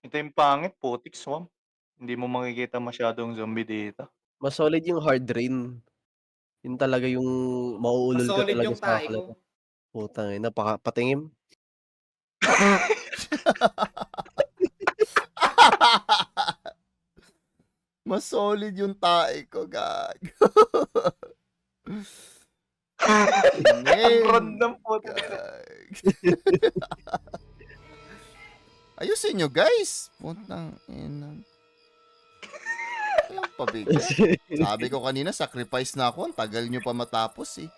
Ito yung pangit, putik swamp. Hindi mo makikita masyadong zombie dito. Mas solid yung hard rain. Yun talaga yung Mas mauulol ka solid talaga yung sa tae kalata. ko. Putang ina, patingin. Mas solid yung tae ko, gago. Ang random po. Ayusin nyo, guys. Puntang ina. Walang pabigat. Sabi ko kanina, sacrifice na ako. Ang tagal nyo pa matapos eh.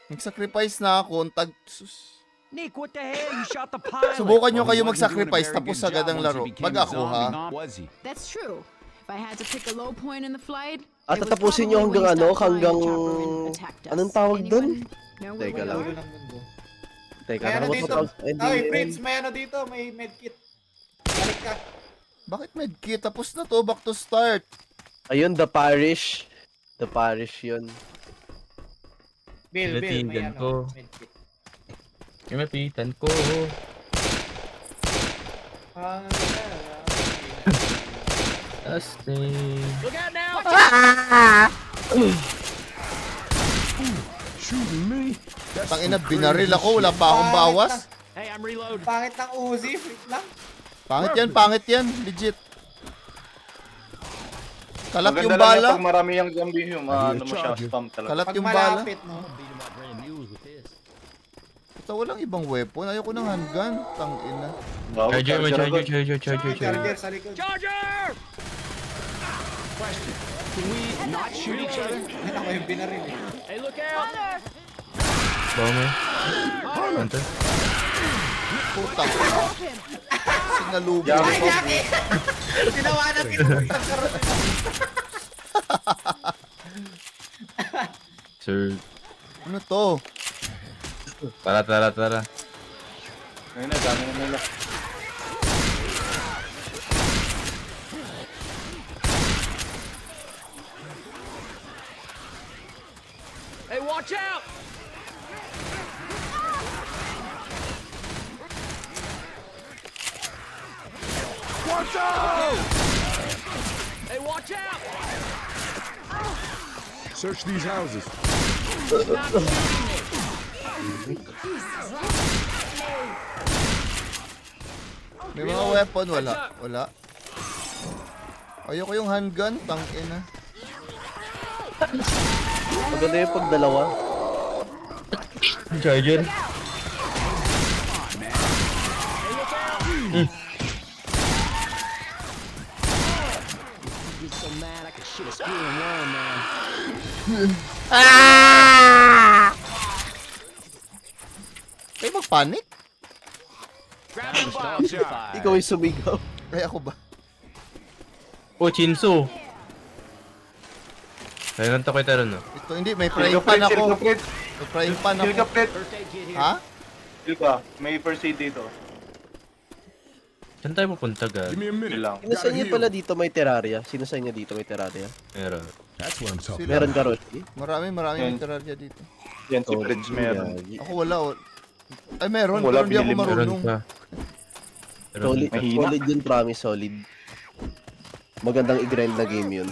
Nag-sacrifice na ako. Sus. Nick, what the hell? You shot the pilot. Subukan nyo kayo mag-sacrifice tapos agad ang laro. Pag ako ha. That's true. If I had to pick a low point in the flight, At it was tatapusin nyo probably hanggang when ano, you stopped flying hanggang... the chopper and attacked us. Anong tawag dun? Anyone know where Teka we lang. are? Ulo ng mundo. Teka, May ano tapos dito. tapos- Ay, Prince, may ano dito. May medkit. Balik ka. Bakit medkit? Tapos na to. Back to start. Ayun, the parish. The parish yun. Bill, may Tinitingan ano. ko. Medkit. Kinapitan ko. Ah, Asting. Look out now! Shooting me. Tangina, binaril ako. Wala pa akong bawas. Hey, I'm reloading. Pangit ng Uzi. Wait lang. Pangit yan. Legit. Kalat Maganda yung lang yan bala. pag marami yung zombie yung ano mo siya, spam talaga. Kalat Pag yung bala. malapit, no? Ito walang ibang weapon. Ayoko ng handgun. Tangina. Wow, Charger mo, agad. charger. Charger sa likod. Charger! Question. Can we not shoot each other? Yan ako yung binaril eh. Hey, look out! Bomber. Hunter. Putang. Sinalubo. Jackie po. Ginawa na pinutang karoon. Sir. Ano to? Tara. Ayun na, dami na nila. Hey, watch out! Watch out! Hey, watch out! Search these houses. Stop shooting me! May mga weapon. Wala. Ayoko yung handgun. Tangina. Maganda yung pagdalawa. Charger. Get so mad I could shit a squealing worm, man. Kayo mag-panic? Grab the bomb shot. Ikaw yung sumigaw. Ay, ako ba? Oh, Chinsu. Kaya nanta kita ron, no? Ito, hindi. May Kill frying ka, pan Fred, ako. kill ka, Fred. May frying pan Kill ka, ako. Fred. First aid kit here. Ha? Kill ka. May first aid dito. Saan tayo pupunta, Give Gag? me a Yun minute. lang. Sino sa inyo pala dito may terraria? Sino sa inyo dito may terraria? Meron. That's what I'm talking Sila. Meron ka, Roshi? Marami Yan. may terraria dito. Yan si Fred's meron. Ako wala. Ay, meron. Wala, Pero hindi ako binili mo. Meron marunong. pa. Meron Solid, pa. Mahina. solid yun, promise, solid. Magandang i-grind na game yun.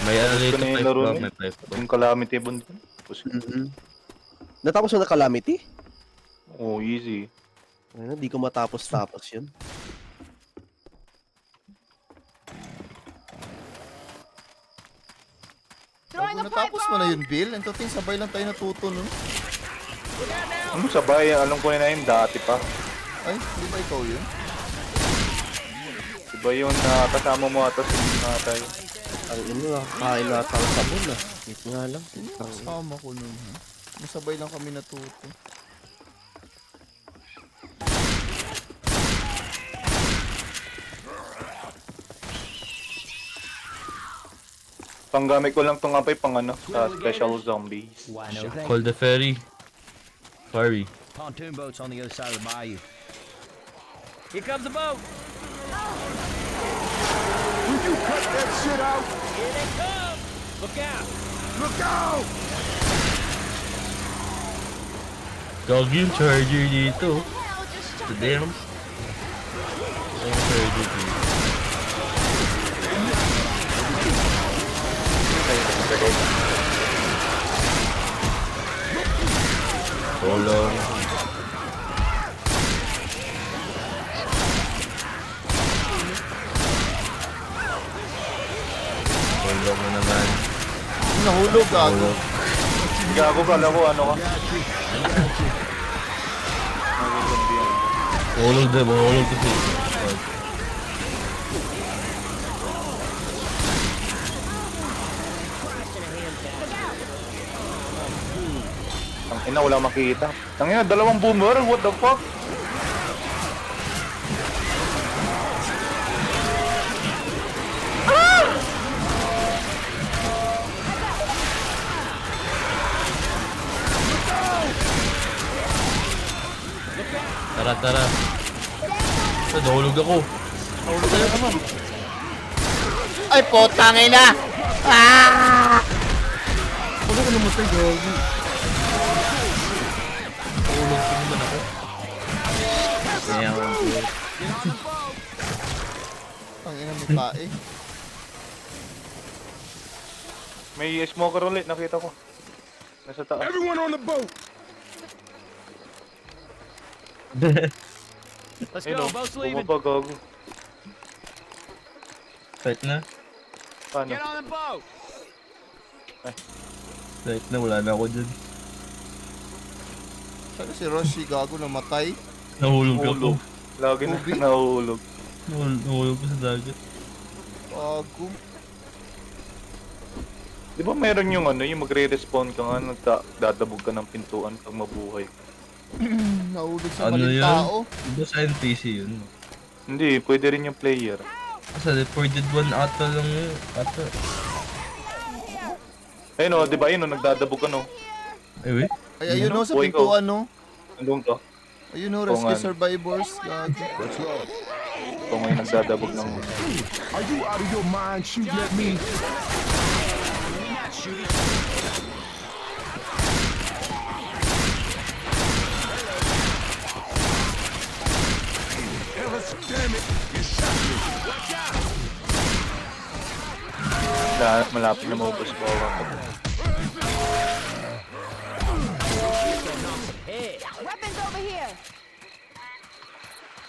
May ano Gusto dito, na yung type laro ba? niya. May type ba? Yung calamity bond. Natapos mo na Calamity? Oh, easy. Ayun, di ko matapos-tapos yun. Pag natapos mo na yun, Bill, ang toting sabay lang tayo natuto nun. Ano sabay? Alam ko na yun dati pa. Ay, di ba ikaw yun? Diba yung kasama mo atas yung tayo? Ang ino, nakakain na ang sabon ah. Wait nga lang. Kasama ko nun. Ha? Masabay lang kami natuto. Panggamit ko lang tong apay pang ano, sa special zombies. Why, no thank Call the ferry. Ferry. Pontoon boat's on the other side of the bayou. Here comes the boat! Would you cut that shit out? Here they come! Look out! Look out! Gag yung charger dito. Damn. Yung charger dito. Tulong mo naman. Nahulog, gago. Tulong. Gago ka, ko ano ka. Tulong din, mahulog kasi. Ang ina, wala makita. Ang ina, dalawang boomer, what the fuck? Tara, tara. Nahulog ako. Nahulog tayo naman. Ay, potang ina! Ah! Huwag ako namatay, gagi. Nahulog ko naman ako. Kaya ako. Ang ina mo tae. May smoker ulit, nakita ko. Nasa taas. Everyone on the boat. Let's Ayun go. o, Boat's leaving. bumaba gago. Fight na. Paano? Get on the boat. Fight na, wala na ako dyan. Sana si Roshi, gago, namatay. Nahulog ako. Nahulog. Lagi na Ubi. nahuhulog. Nahulog ko sa dagat. Gago. Di ba meron yung ano, yung magre-respawn ka nga, dadabog ka ng pintuan pag mabuhay. Nahulog sa Ano maling yun? tao. Diba sa NPC yun? Hindi, pwede rin yung player. Kasi reported 1 ata lang yun. Ata. Ayun o, di ba yun o, nagdadabog ka no? Ay, wait. Ay, ayun o, sa Buhay ko. pintuan no. Nandun ka. Ayun o, Oo rescue nga. survivors. Gago. Let's go. Ito ngayon nagdadabog ng... Are you out of your mind shooting at me? Ellis, damn it. You shot me. Malapit na maubos ko ako. Weapons over here.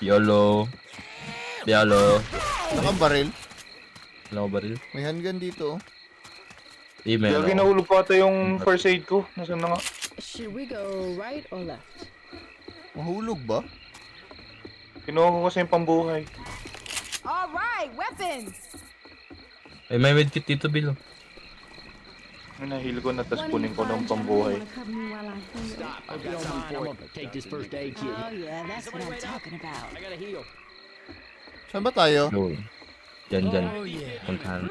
YOLO. YOLO. Nakabaril. Wala ko baril. May handgun dito. Eh, meron Gagi ako. nahulog pa ata yung first aid ko. Nasaan na nga? Should we go right or left? Mahulog ba? Kinuha ko kasi yung pambuhay. All right, weapons. Ay, may medkit dito, Bilo. Nahil ko na, tas kunin ko ng pambuhay. Stop. I've got time for it. Take this first aid kit. Oh yeah, that's what I'm talking about. I gotta heal. Saan ba tayo? Go. Dyan, dyan. Oh yeah. Puntahan.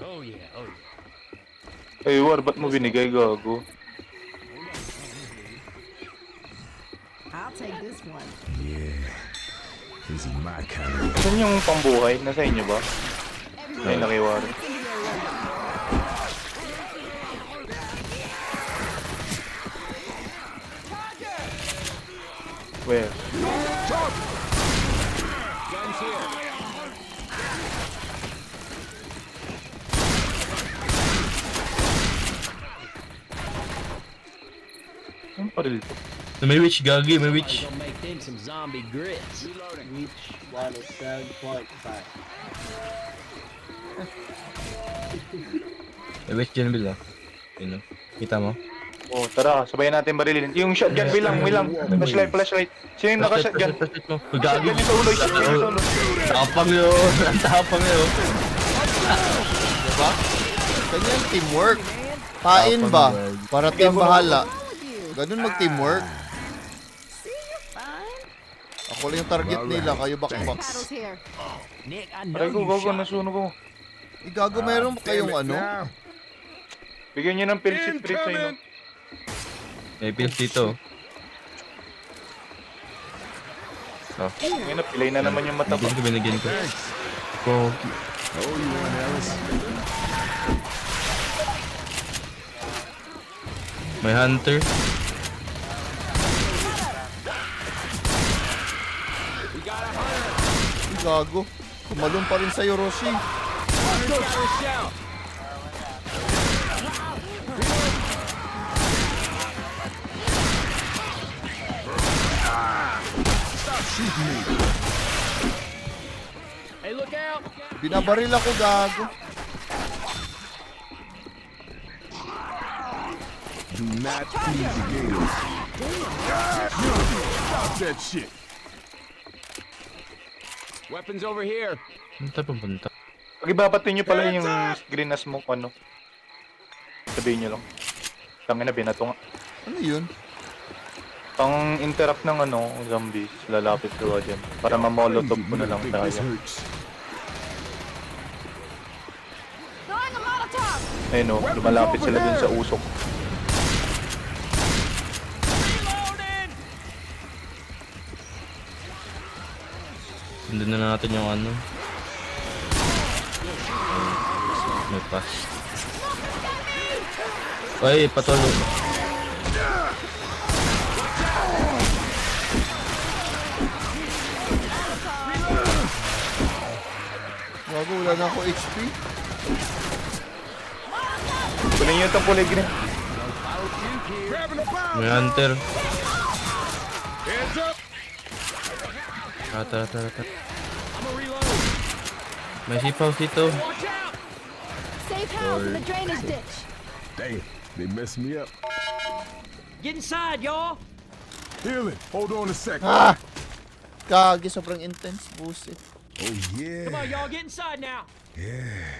Oh yeah. Oh yeah. Ay, War, ba't mo binigay, gago? I'll take this one. This is my kind of. Saan yung pambuhay? Nasa inyo ba? Ay, nakiwari. Where? Guns here. Ang paril to. May witch, Gagi, may witch. Gonna make them some zombie grits. May witch dyan, Bilo. Yun, no? Kita mo? Oh, tara, sabayan natin barilin. Yung shotgun, bilang. Flashlight, flashlight. Sino yung naka-shotgun? Flashlight mo. Gagi. Shotgun yung sa ulo, shotgun yung sa ulo. Tapang yun. Ang tapang yun. Diba? Ganyan, teamwork. Kain ba? Para team bahala. Ganun mag-teamwork. See, you're fine. Ako lang yung target nila, kayo Paddles backbox. here. Nick, I know Aray ko, you gago, shot. nasunog ko. Igago, meron pa kayong ano? Now, Bigyan nyo ng pills si Fritz sa inyo. May pills dito. Oh, Ngayon na, pilay na naman yung mata ko. binigyan ko. Go. oh, you want Ellis? May hunter. Igago. Kumalong pa rin sa'yo, Roshi. Hey, look out! Binabaril ako, gago. Do not feed the gators. Stop that shit. Weapons over here. Saan tayo pupunta? Pag ibabatin nyo pala yung green na smoke, ano? Sabihin nyo lang. Tangina, binato nga. Ano yun? Pang interrupt ng ano, zombies, lalapit ko dyan. Para mamolotov ko na lang Think tayo. this hurts. Throwing a Molotov! Ayun o, lumalapit sila dun sa usok. Sundin na natin yung ano. May pass. Ay, patuloy. Bago, wala na ako HP. Kunin nyo itong kulay green. Grabbing the bomb. May hunter. Hands up. Tara. May sipaw dito. Safe house in the drainage ditch. Damn, they messed me up. Get inside, y'all. Healing. Hold on a second. Ah! Kagi, sobrang intense. Buset. Oh yeah. Come on, y'all, get inside now. Yeah.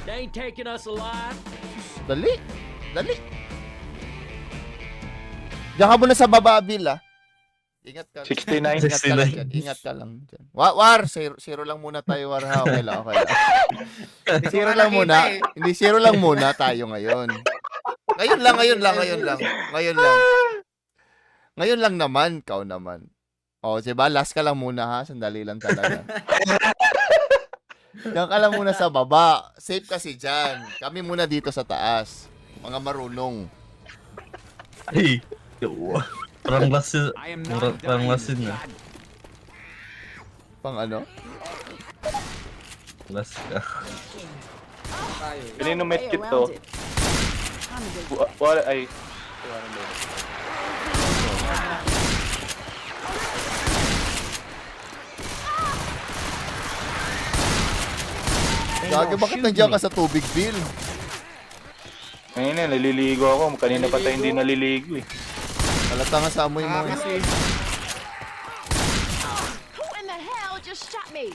They ain't taking us alive. Dali. Diyan ka muna sa baba, Bill, ah. Ingat ka. 69. Ingat ka lang dyan. Ingat ka lang dyan. War, zero lang muna tayo, War, ha? Okay lang. Zero lang muna. Hindi, zero lang muna tayo ngayon. Ngayon lang. Ngayon lang naman, kau naman. O, diba? Last ka lang muna, ha? Sandali lang talaga. Diyan ka lang muna sa baba. Safe kasi dyan. Kami muna dito sa taas. Mga marunong. Ay! Parang lasin. I am not Parang dying. lasin na. Pang ano? Las ka. Kanino Way medkit around to? it. Time to go. Wala, ay. Gagi, bakit nandiyan ka sa tubig, Bill? Ngayon na, naliligo ako. Kanina pa tayo hindi naliligo eh. Halata nga sa amoy mo. Kasi, Who in the hell just shot me?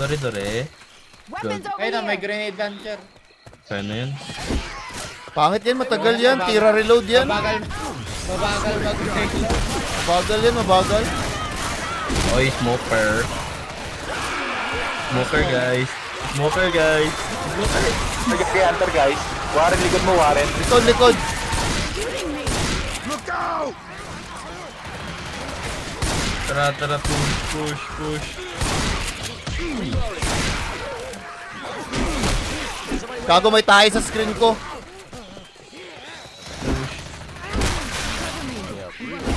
Dore. Weapons over ayun na, may here! grenade launcher. Kaya na yun. Pangit yan, matagal yan. Tira reload yan. Mabagal mag-reload. Mabagal yan, mabagal. Oy, smoker. Smoker, guys. Nag-hunter guys. Warren, likod mo, Warren. Likod. Look out. Tara, push. Gago, may tayo sa screen ko.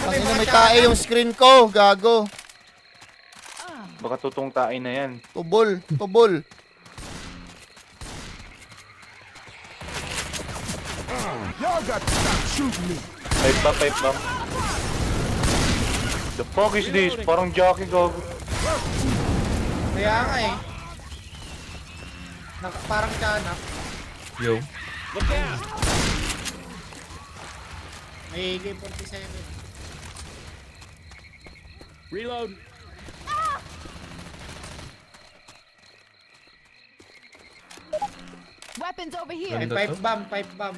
Tangina, may tayo yung screen ko. Gago. Baka tutong tain na yan. Tubol. Y'all got to stop shooting me. Pipe bomb. The fuck is this? Parang jockey gago. Kaya nga eh. Parang kanak. Yo. Look out. May AK-47. Reload. Weapons over here! May Ganda to. pipe bomb.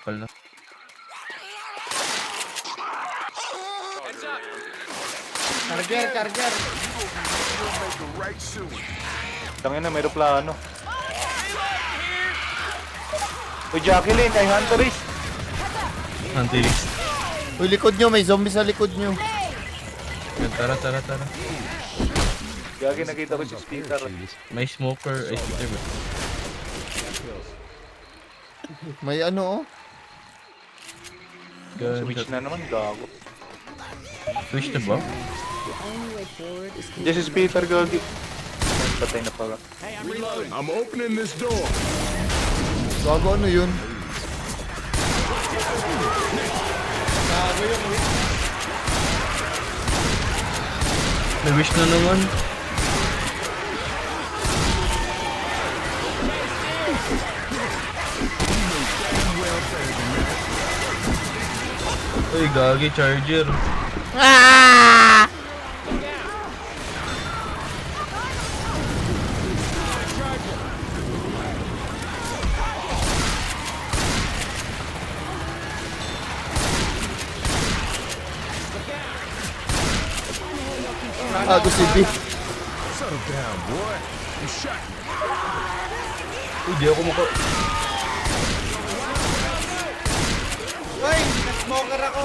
Pala. Charger. Make the right soon. Tangina, may aeroplano. Uy, Jacqueline, kay Hunter is. Antilix. Uy, likod nyo. May zombie sa likod nyo. Tara. Gagi, nakita ko si speaker. May smoker. Ay, speaker ba? May ano, oh. Switch na naman, gago. Switch na ba? Diyan si speaker, gagi. Patay na pala. Hey, I'm reloading. I'm opening this door. Gago, ano yun? Gago yung May wish na naman. Uy, gagi, charger. Ah! Ako si B. Settle down, boy. You shot me. Uy, di ako maka... Uy, nag-smoker ako.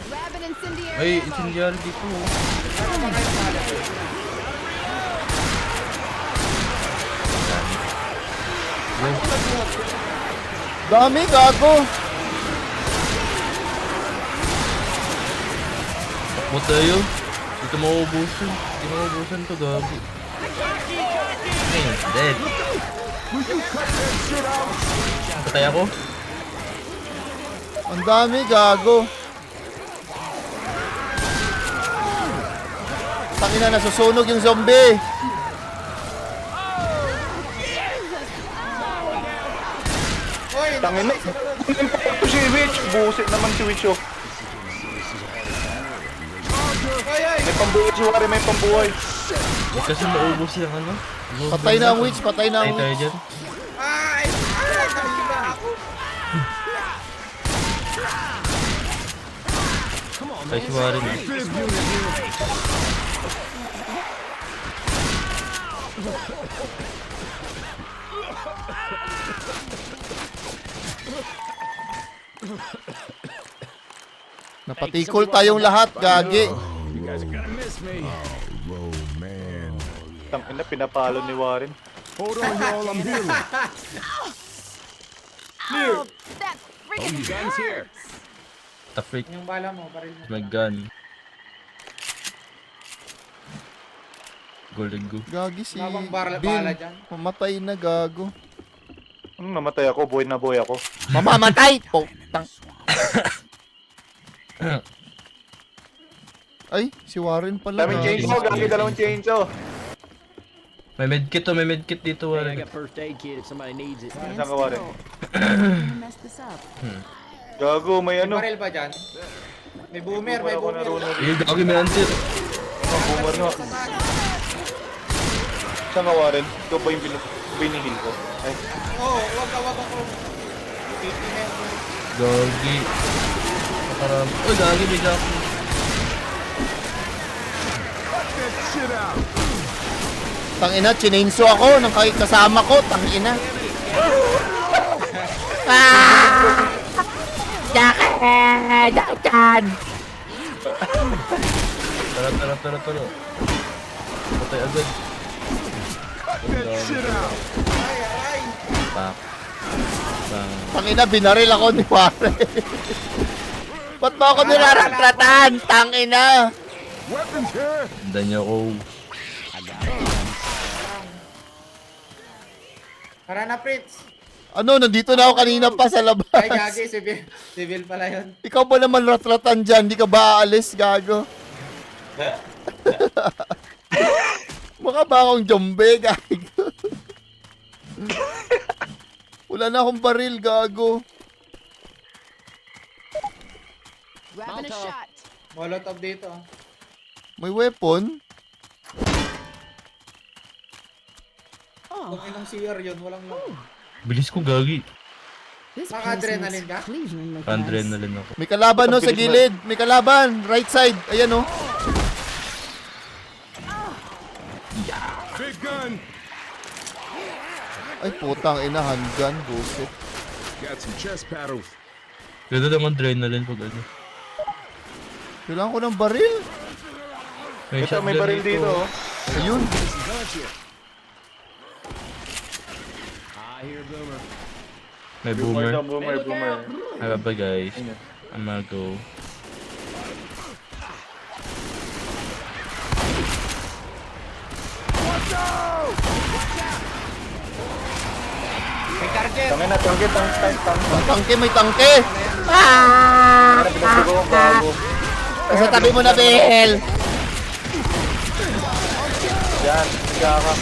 Grab an incendiary Ay, ammo. incendiary dito. Ano ba kayo pala? Dami, gago. Takbo tayo. Dito mauubusan. Hindi mauubusan to, gabi. Ay, dead. Patay ako? Ang dami, gago. Tangina, nasusunog yung zombie. Uy, Tangin na. Ito si Witch. Busit naman si Witch, oh. Ay, ay. May pambuhay si Wari, may pambuhay. Huwag kasi maubos yung ano. Patay na ang witch, patay na Patay ang tayo witch. dyan. Ay, ay, nakita ako. Patay si Warren. Napatikol tayong lahat, gagi. You guys are gonna miss me. Oh, man. Tangin na, pinapalo ni Warren. Hold on, y'all. I'm healing. Oh, that freaking Guns here. The freak. Yung bala mo, baril mo. My gun. Golden Goo. Gagi si Habang bala Bin. dyan. Mamatay na, gago. Namatay ako, buhay na buhay ako. Mamamatay! Putang. Ay, si Warren pala. Daming gago. chainsaw, gagi dalawang chainsaw. May medkit to, may medkit dito, Hey, I Warren. got first aid kit if somebody needs it. Stand Saan ka, Warren? still. I'm gonna mess this up. Gago, may May ano. baril ba dyan? May boomer, may Ako boomer. narunod. Ay, gagi, may answer. Boomer nga. Saan ka, Warren? Ikaw ba yung binihil ko? Ay, Oo, wag ako. 50 na yun. Gagi. Nakarami. Uy, gagi, may gaki. Get shit out. Tangina, chinenso ako ng kasama ko. Tangina. Ah! Dakan! Tara. Patay agad. Get shit out. Ay, ay. Pak. Bang. Tangina, binaril ako ni Warren. Ba't mo ako niraratratan? Tangina. Weapons here. Tanda niyo ako. Tara na, Fritz. Ano, nandito na ako kanina pa sa labas. Ay, gagi, civil pala yun. Ikaw ba naman ratratan dyan? Di ka ba aalis, gago? Mukha ba akong jombe, gago? Wala na akong baril, gago. Grabbing a shot. Molotov dito. May weapon? Kung inong CR yun, walang lang. Bilis ko, gagi. This Naka-adrenaline place ka? makes clean look nice. Adrenaline ako. May kalaban no sa gilid. May kalaban. Right side. Ayan oh. Big gun. Ay putang ina, handgun. Bullshit. Got some chest paddles. Ganda ng adrenaline pag ano. Kailangan ko ng baril. May ito, may shotgun baril dito, oh. Ayun. I hear boomer. May boomer. Boomer. Bye guys. I'm gonna go. May target. Tangin na, tangke. May tangke, may tangke. Pinagdago ang bago. Sa tabi mo na, Bel! Yan, higa ka.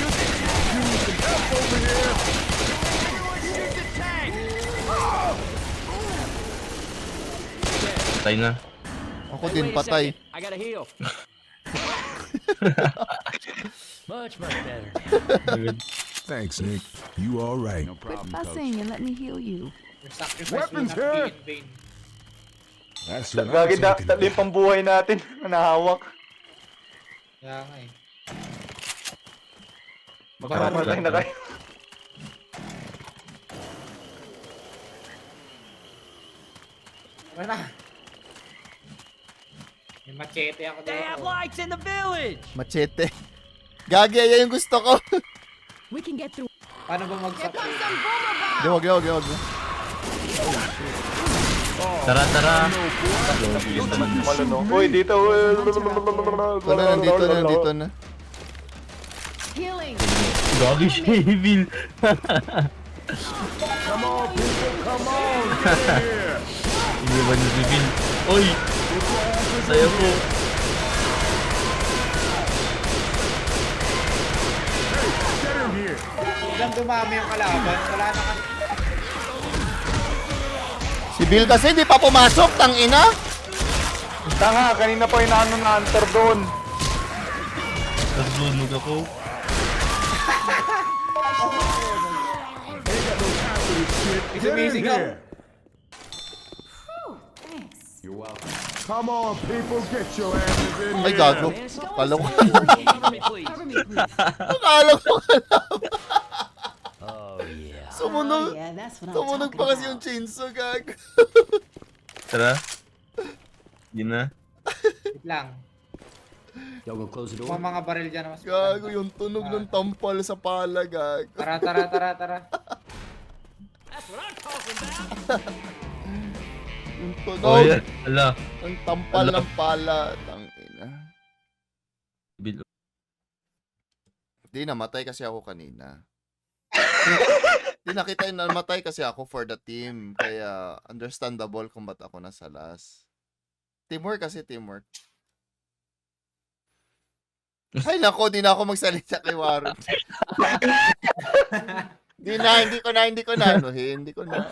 Patay na. Ako din patay. I gotta heal. Much better. Thanks, Nick. You all right? Quit fussing and let me heal you. Your sacrifice Weapons will not here. be in vain. That's what I'm Gagi na, talking tali about. pang buhay natin. Nahawak. Kaya nga eh. Makamatay na kayo. Ano na? May machete ako They have dito. lights in the village. Machete. Gagi, yan yung gusto ko. We can get through. Paano ba Here mag-sap? comes some boomer Di, wag. Tara, tara. Malunok. Uy, dito. Wala, nandito na. Healing. Gagi siya, Evil. Come on, people, come on. Get in here. Hindi ba ni Evil? Oy! Saya ko. Get in here. Biglang dumami yung kalaban. Wala na kami. Si Bill kasi di pa pumasok, tangina. Tanga, kanina pa inaano na hunter doon. Nagsunog ako. May Get in sumisigaw. here. Thanks. You're welcome. Come on, people, get your asses in Ay, here. gago. Kala ko. Cover me, please. Cover me, please. Kala ko. Oh yeah. Sumunog. Yeah, that's what I'm Tumunog talking pa kasi about. yung chainsaw, gago. Tara. Hindi na. Wait lang. Y'all gonna close the door? Mga baril dyan. Mas Gago, yung tunog ng tampal sa pala, gago. Tara. That's what I'm talking about. Yung Oh, tunog. yan. Ala. Ang tampal Ala. ng pala. Tangina. Evil. Di, namatay kasi ako kanina. Di, nakita yung namatay kasi ako for the team. Kaya understandable kung ba't ako nasa last. Teamwork kasi, teamwork. Ay nako, di na ako magsalita kay Warren. Hindi ko na anuhin. Hindi ko na.